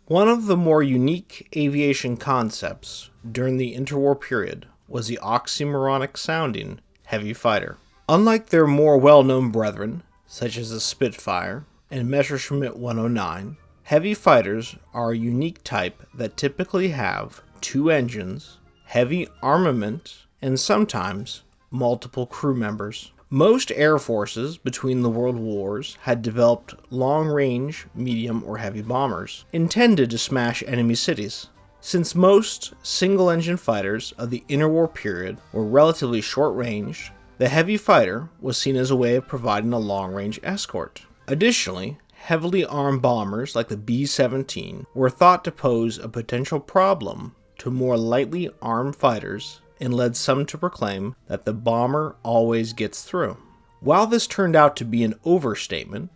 One of the more unique aviation concepts during the interwar period was the oxymoronic-sounding heavy fighter. Unlike their more well-known brethren, such as the Spitfire and Messerschmitt 109, heavy fighters are a unique type that typically have two engines, heavy armament, and sometimes multiple crew members. Most air forces between the world wars had developed long-range, medium, or heavy bombers, intended to smash enemy cities. Since most single-engine fighters of the interwar period were relatively short-ranged, the heavy fighter was seen as a way of providing a long-range escort. Additionally, heavily armed bombers like the B-17 were thought to pose a potential problem to more lightly armed fighters and led some to proclaim that the bomber always gets through. While this turned out to be an overstatement,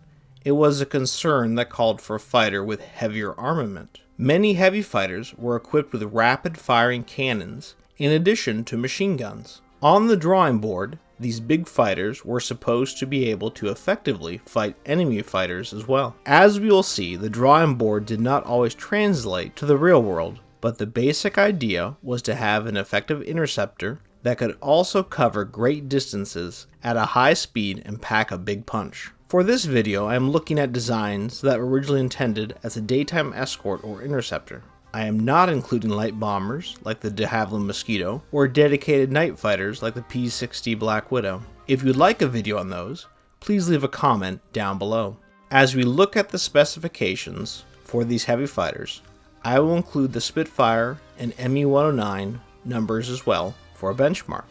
it was a concern that called for a fighter with heavier armament. Many heavy fighters were equipped with rapid-firing cannons in addition to machine guns. On the drawing board, these big fighters were supposed to be able to effectively fight enemy fighters as well. As we will see, the drawing board did not always translate to the real world, but the basic idea was to have an effective interceptor that could also cover great distances at a high speed and pack a big punch. For this video, I am looking at designs that were originally intended as a daytime escort or interceptor. I am not including light bombers like the de Havilland Mosquito or dedicated night fighters like the P-60 Black Widow. If you'd like a video on those, please leave a comment down below. As we look at the specifications for these heavy fighters, I will include the Spitfire and Me-109 numbers as well for a benchmark.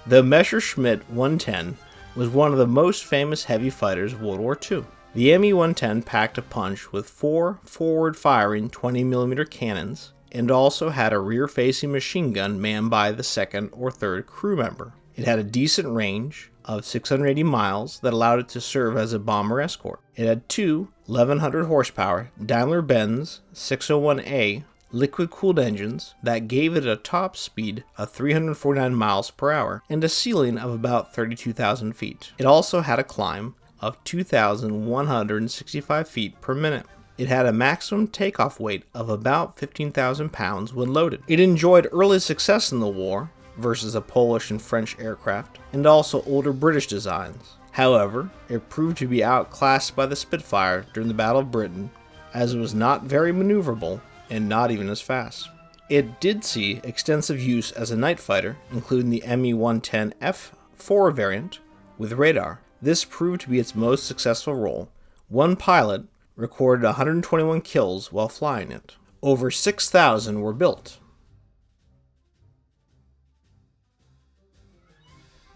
The Messerschmitt 110 was one of the most famous heavy fighters of World War II. The Me-110 packed a punch with 4 forward-firing 20mm cannons and also had a rear-facing machine gun manned by the second or third crew member. It had a decent range of 680 miles that allowed it to serve as a bomber escort. It had two 1100 horsepower Daimler-Benz 601A liquid-cooled engines that gave it a top speed of 349 miles per hour and a ceiling of about 32,000 feet. It also had a climb of 2,165 feet per minute. It had a maximum takeoff weight of about 15,000 pounds when loaded. It enjoyed early success in the war versus a Polish and French aircraft, and also older British designs. However, it proved to be outclassed by the Spitfire during the Battle of Britain, as it was not very maneuverable and not even as fast. It did see extensive use as a night fighter, including the Me-110F4 variant with radar. This proved to be its most successful role. One pilot recorded 121 kills while flying it. Over 6,000 were built.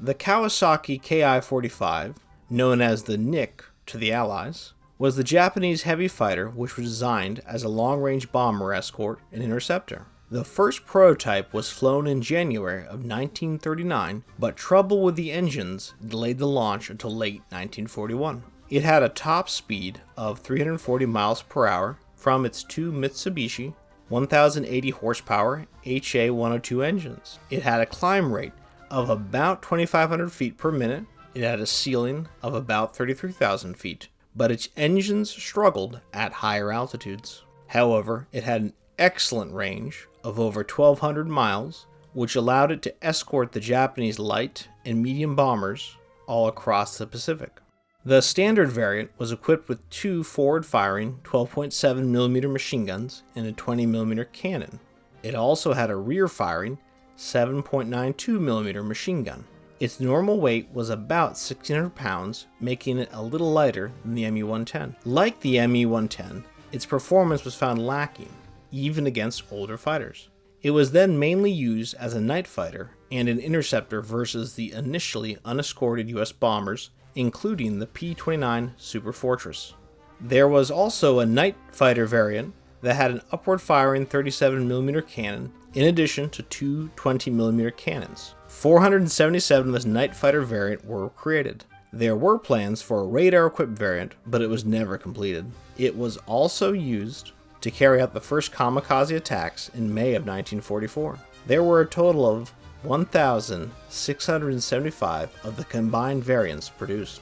The Kawasaki Ki45, known as the Nick to the Allies, was the Japanese heavy fighter which was designed as a long-range bomber escort and interceptor. The first prototype was flown in January of 1939, but trouble with the engines delayed the launch until late 1941. It had a top speed of 340 miles per hour from its two Mitsubishi 1080 horsepower HA-102 engines. It had a climb rate of about 2,500 feet per minute. It had a ceiling of about 33,000 feet, but its engines struggled at higher altitudes. However, it had an excellent range of over 1,200 miles, which allowed it to escort the Japanese light and medium bombers all across the Pacific. The standard variant was equipped with two forward-firing 12.7mm machine guns and a 20mm cannon. It also had a rear-firing 7.92mm machine gun. Its normal weight was about 1,600 pounds, making it a little lighter than the Me-110. Like the Me-110, its performance was found lacking, even against older fighters. It was then mainly used as a night fighter and an interceptor versus the initially unescorted US bombers, including the P-29 Super Fortress. There was also a night fighter variant that had an upward-firing 37mm cannon in addition to two 20mm cannons. 477 of this night fighter variant were created. There were plans for a radar-equipped variant, but it was never completed. It was also used to carry out the first kamikaze attacks in May of 1944. There were a total of 1,675 of the combined variants produced.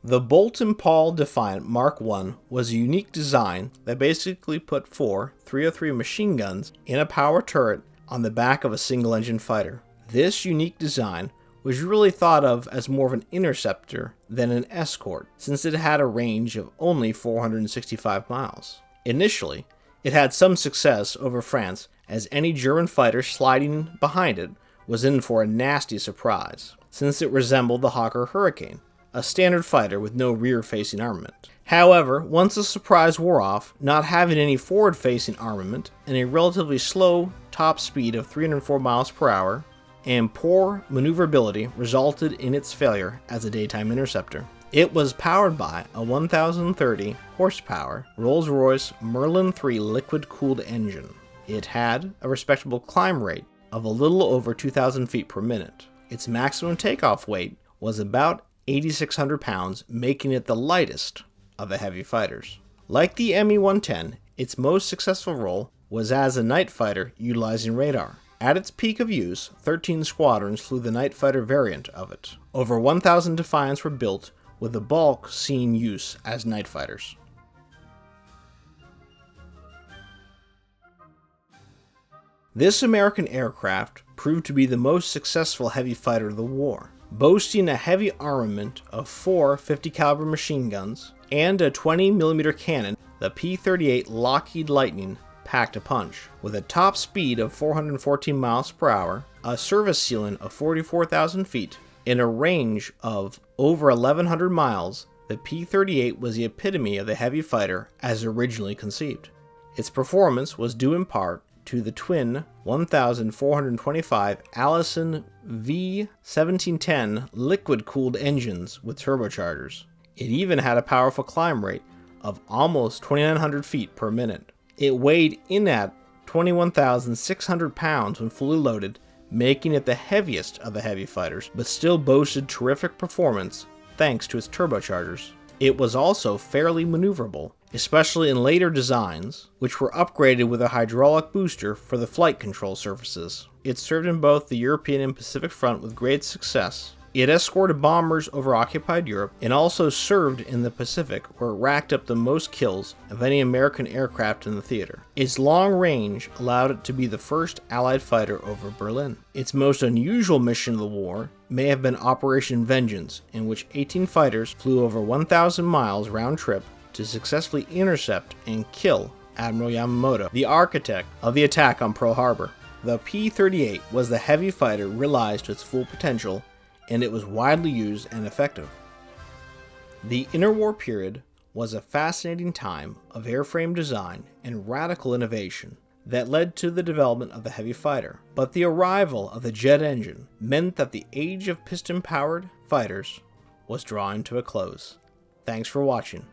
The Bolt and Paul Defiant Mk1 was a unique design that basically put four 303 machine guns in a power turret on the back of a single-engine fighter. This unique design was really thought of as more of an interceptor than an escort, since it had a range of only 465 miles. Initially, it had some success over France, as any German fighter sliding behind it was in for a nasty surprise, since it resembled the Hawker Hurricane, a standard fighter with no rear-facing armament. However, once the surprise wore off, not having any forward-facing armament and a relatively slow top speed of 304 miles per hour, and poor maneuverability resulted in its failure as a daytime interceptor. It was powered by a 1,030 horsepower Rolls-Royce Merlin III liquid-cooled engine. It had a respectable climb rate of a little over 2,000 feet per minute. Its maximum takeoff weight was about 8,600 pounds, making it the lightest of the heavy fighters. Like the Me-110, its most successful role was as a night fighter utilizing radar. At its peak of use, 13 squadrons flew the night fighter variant of it. Over 1,000 Defiants were built, with the bulk seeing use as night fighters. This American aircraft proved to be the most successful heavy fighter of the war, boasting a heavy armament of four 50 caliber machine guns and a 20mm cannon. The P38 Lockheed Lightning packed a punch. With a top speed of 414 miles per hour, a service ceiling of 44,000 feet, and a range of over 1,100 miles, the P-38 was the epitome of the heavy fighter as originally conceived. Its performance was due in part to the twin 1,425 Allison V1710 liquid-cooled engines with turbochargers. It even had a powerful climb rate of almost 2,900 feet per minute. It weighed in at 21,600 pounds when fully loaded, making it the heaviest of the heavy fighters, but still boasted terrific performance thanks to its turbochargers. It was also fairly maneuverable, especially in later designs, which were upgraded with a hydraulic booster for the flight control surfaces. It served in both the European and Pacific front with great success. It escorted bombers over occupied Europe and also served in the Pacific, where it racked up the most kills of any American aircraft in the theater. Its long range allowed it to be the first Allied fighter over Berlin. Its most unusual mission of the war may have been Operation Vengeance, in which 18 fighters flew over 1,000 miles round trip to successfully intercept and kill Admiral Yamamoto, the architect of the attack on Pearl Harbor. The P-38 was the heavy fighter realized to its full potential, and it was widely used and effective. The interwar period was a fascinating time of airframe design and radical innovation that led to the development of the heavy fighter, but the arrival of the jet engine meant that the age of piston-powered fighters was drawing to a close. Thanks for watching.